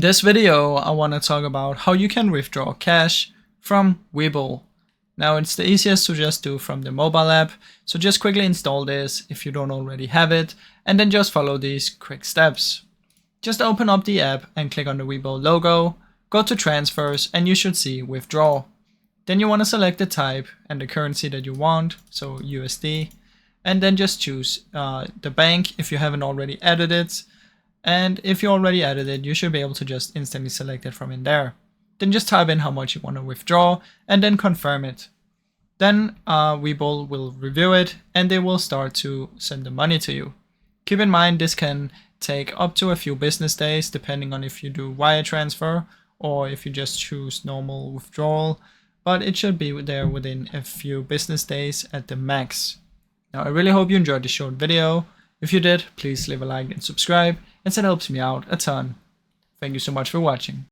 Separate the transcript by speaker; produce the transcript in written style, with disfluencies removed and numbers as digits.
Speaker 1: this video, I want to talk about how you can withdraw cash from Webull. Now, it's the easiest to just do from the mobile app, so just quickly install this if you don't already have it, and then just follow these quick steps. Just open up the app and click on the Webull logo, go to transfers, and you should see withdraw. Then you want to select the type and the currency that you want, so USD, and then just choose the bank if you haven't already added it. And if you already added it, you should be able to just instantly select it from in there. Then just type in how much you want to withdraw and then confirm it. Then Webull will review it and they will start to send the money to you. Keep in mind this can take up to a few business days depending on if you do wire transfer or if you just choose normal withdrawal, but it should be there within a few business days at the max. Now I really hope you enjoyed this short video. If you did, please leave a like and subscribe, as it helps me out a ton. Thank you so much for watching.